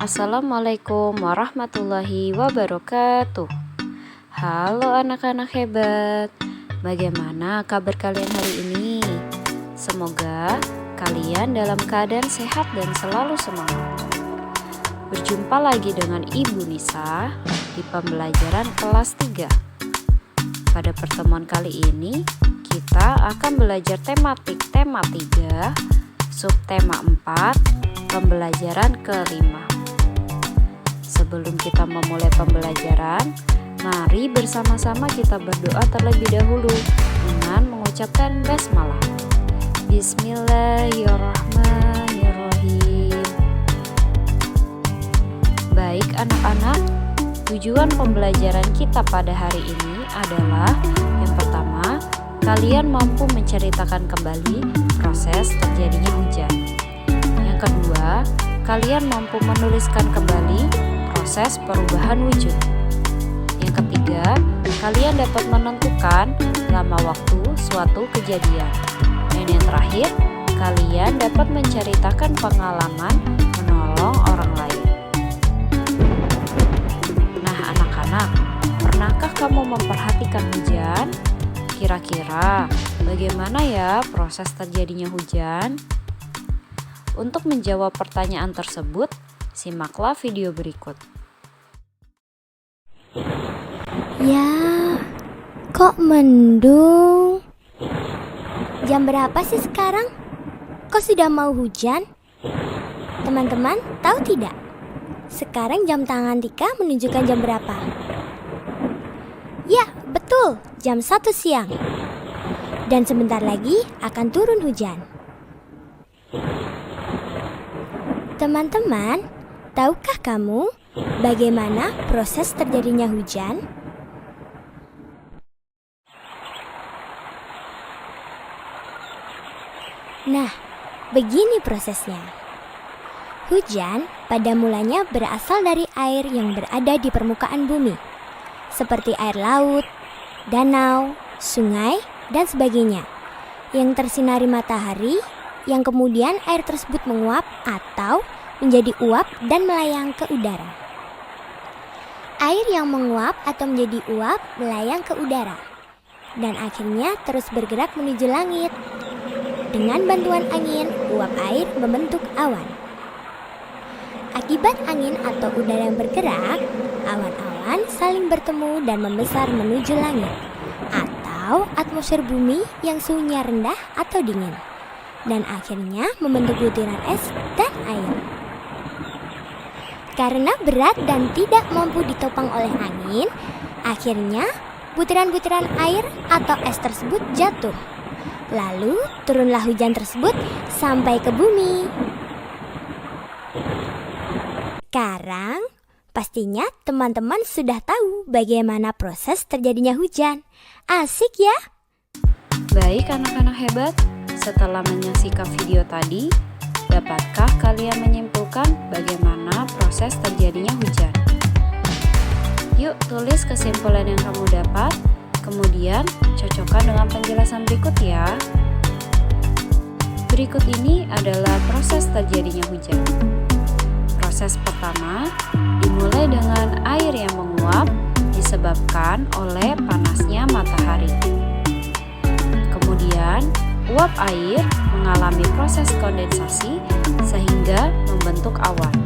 Assalamualaikum warahmatullahi wabarakatuh. Halo anak-anak hebat, bagaimana kabar kalian hari ini? Semoga kalian dalam keadaan sehat dan selalu semangat. Berjumpa lagi dengan Ibu Nisa di pembelajaran kelas 3. Pada pertemuan kali ini, kita akan belajar tematik tema 3, subtema 4, pembelajaran kelima. Sebelum kita memulai pembelajaran, mari bersama-sama kita berdoa terlebih dahulu dengan mengucapkan basmalah. Bismillahirrahmanirrahim. Baik anak-anak, tujuan pembelajaran kita pada hari ini adalah yang pertama, kalian mampu menceritakan kembali proses terjadinya hujan. Yang kedua, kalian mampu menuliskan kembali proses perubahan wujud. Yang ketiga, kalian dapat menentukan lama waktu suatu kejadian. Dan yang terakhir, kalian dapat menceritakan pengalaman menolong orang lain. Nah anak-anak, pernahkah kamu memperhatikan hujan? Kira-kira bagaimana ya proses terjadinya hujan? Untuk menjawab pertanyaan tersebut, simaklah video berikut. Ya, kok mendung? Jam berapa sih sekarang? Kok sudah mau hujan? Teman-teman, tahu tidak? Sekarang jam tangan Tika menunjukkan jam berapa? Ya, betul, jam 1 siang. Dan sebentar lagi akan turun hujan. Teman-teman, tahukah kamu bagaimana proses terjadinya hujan? Nah, begini prosesnya. Hujan pada mulanya berasal dari air yang berada di permukaan bumi, seperti air laut, danau, sungai, dan sebagainya, yang tersinari matahari, yang kemudian air tersebut menguap atau menjadi uap dan melayang ke udara. Air yang menguap atau menjadi uap melayang ke udara, dan akhirnya terus bergerak menuju langit. Dengan bantuan angin, uap air membentuk awan. Akibat angin atau udara yang bergerak, awan-awan saling bertemu dan membesar menuju langit, atau atmosfer bumi yang suhunya rendah atau dingin, dan akhirnya membentuk butiran es dan air. Karena berat dan tidak mampu ditopang oleh angin, akhirnya butiran-butiran air atau es tersebut jatuh. Lalu turunlah hujan tersebut sampai ke bumi. Sekarang pastinya teman-teman sudah tahu bagaimana proses terjadinya hujan. Asik ya? Baik anak-anak hebat, setelah menyaksikan video tadi, dapatkah kalian menyimpulkan bagaimana proses terjadinya hujan? Yuk tulis kesimpulan yang kamu dapat, kemudian cocokkan dengan penjelasan berikut ya. Berikut ini adalah proses terjadinya hujan. Proses pertama dimulai dengan air yang menguap disebabkan oleh panasnya matahari. Kemudian uap air mengalami proses kondensasi sehingga membentuk awan.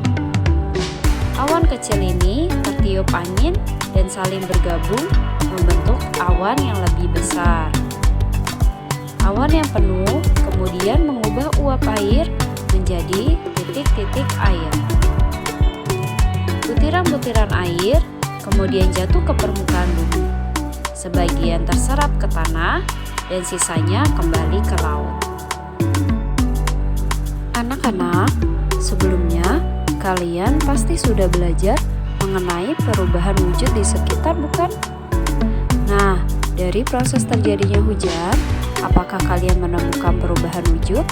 Awan kecil ini tertiup angin dan saling bergabung membentuk awan yang lebih besar. Awan yang penuh kemudian mengubah uap air menjadi titik-titik air. Butiran-butiran air kemudian jatuh ke permukaan bumi. Sebagian terserap ke tanah dan sisanya kembali ke laut. Anak-anak, sebelumnya kalian pasti sudah belajar mengenai perubahan wujud di sekitar, bukan? Nah, dari proses terjadinya hujan, apakah kalian menemukan perubahan wujud?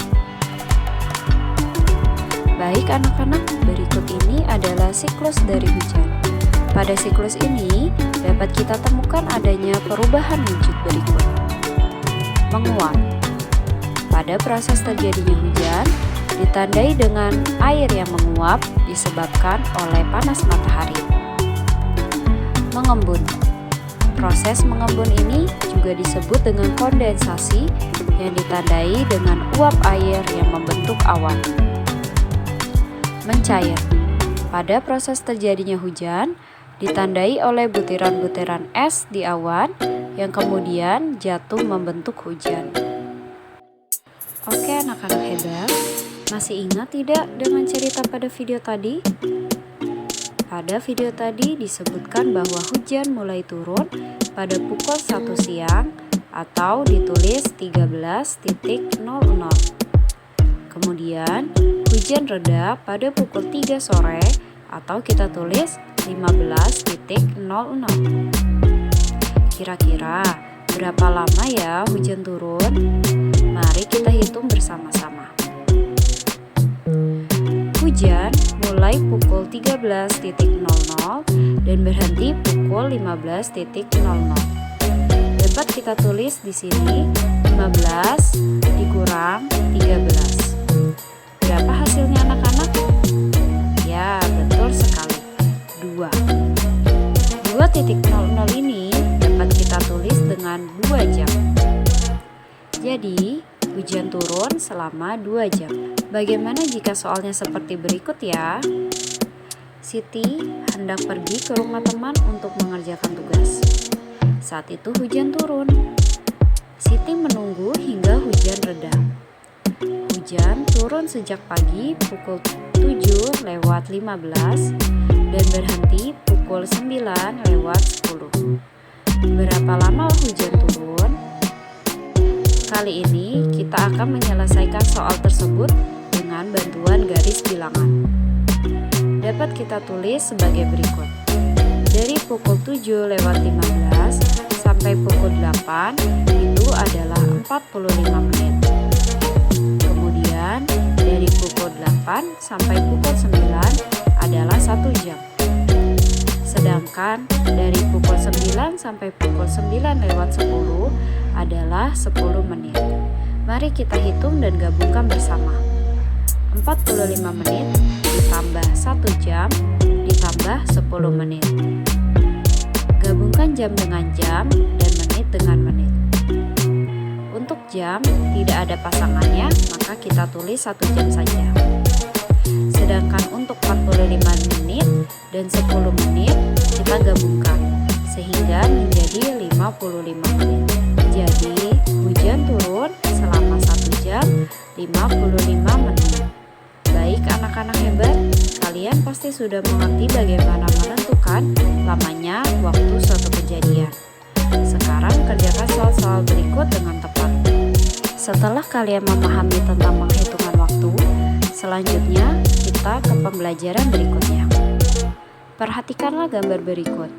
Baik anak-anak, berikut ini adalah siklus dari hujan. Pada siklus ini, dapat kita temukan adanya perubahan wujud berikut. Menguap. Pada proses terjadinya hujan, ditandai dengan air yang menguap disebabkan oleh panas matahari. Mengembun. Proses mengembun ini juga disebut dengan kondensasi yang ditandai dengan uap air yang membentuk awan. Mencair. Pada proses terjadinya hujan, ditandai oleh butiran-butiran es di awan yang kemudian jatuh membentuk hujan. Oke anak-anak hebat, masih ingat tidak dengan cerita pada video tadi? Pada video tadi disebutkan bahwa hujan mulai turun pada pukul 1 siang atau ditulis 13.00. Kemudian hujan reda pada pukul 3 sore atau kita tulis 15.00. Kira-kira berapa lama ya hujan turun? Mari kita hitung bersama-sama. Hujan mulai pukul 13.00 dan berhenti pukul 15.00. Dapat kita tulis di sini 15 dikurang 13. Berapa hasilnya anak-anak? Ya, betul sekali. 2. 2.00 ini dapat kita tulis dengan 2 jam. Jadi, hujan turun selama 2 jam. Bagaimana jika soalnya seperti berikut ya? Siti hendak pergi ke rumah teman untuk mengerjakan tugas. Saat itu hujan turun. Siti menunggu hingga hujan reda. Hujan turun sejak pagi pukul 7:15 dan berhenti pukul 9:10. Berapa lama hujan turun? Kali ini kita akan menyelesaikan soal tersebut dengan bantuan garis bilangan. Dapat kita tulis sebagai berikut. Dari pukul 7:15 sampai pukul 8 itu adalah 45 menit. Kemudian dari pukul 8 sampai pukul 9 adalah 1 jam. Sedangkan dari pukul 9 sampai pukul 9:10 adalah 10 menit. Mari kita hitung dan gabungkan bersama. 45 menit ditambah 1 jam ditambah 10 menit. Gabungkan jam dengan jam dan menit dengan menit. Untuk jam tidak ada pasangannya, maka kita tulis 1 jam saja. Sedangkan untuk 45 menit dan 10 menit kita gabungkan sehingga menjadi 55 menit. Jadi hujan turun selama 1 jam 55 menit. Baik anak-anak hebat, kalian pasti sudah mengerti bagaimana menentukan lamanya waktu suatu kejadian. Sekarang kerjakan soal-soal berikut dengan tepat. Setelah kalian memahami tentang penghitungan waktu, selanjutnya kita ke pembelajaran berikutnya. Perhatikanlah gambar berikut.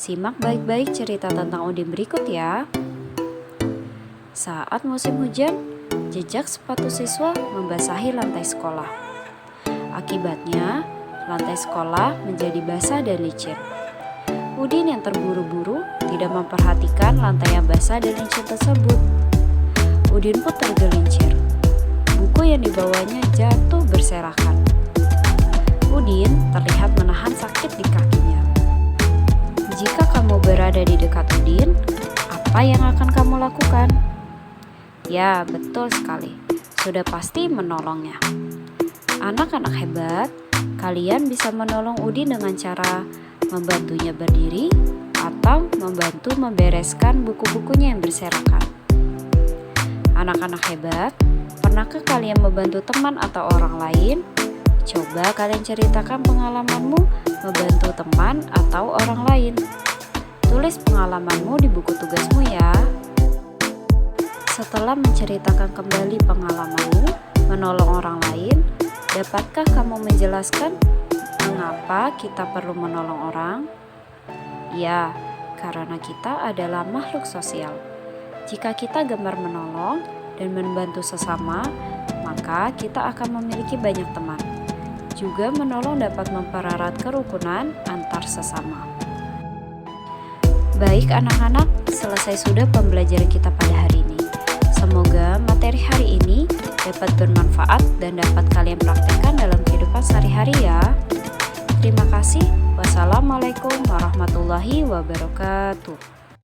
Simak baik-baik cerita tentang Udin berikut ya. Saat musim hujan, jejak sepatu siswa membasahi lantai sekolah. Akibatnya, lantai sekolah menjadi basah dan licin. Udin yang terburu-buru tidak memperhatikan lantai yang basah dan licin tersebut. Udin pun tergelincir. Buku yang dibawanya jatuh berserakan. Udin terlihat menahan sakit di kakinya. Jika kamu berada di dekat Udin, apa yang akan kamu lakukan? Ya, betul sekali. Sudah pasti menolongnya. Anak-anak hebat, kalian bisa menolong Udin dengan cara membantunya berdiri atau membantu membereskan buku-bukunya yang berserakan. Anak-anak hebat, pernahkah kalian membantu teman atau orang lain? Coba kalian ceritakan pengalamanmu membantu teman atau orang lain. Tulis pengalamanmu di buku tugasmu ya. Setelah menceritakan kembali pengalamanmu menolong orang lain, dapatkah kamu menjelaskan mengapa kita perlu menolong orang? Ya, karena kita adalah makhluk sosial. Jika kita gemar menolong dan membantu sesama, maka kita akan memiliki banyak teman. Juga menolong dapat mempererat kerukunan antar sesama. Baik anak-anak, selesai sudah pembelajaran kita pada hari ini. Semoga materi hari ini dapat bermanfaat dan dapat kalian praktekkan dalam kehidupan sehari-hari ya. Terima kasih. Wassalamualaikum warahmatullahi wabarakatuh.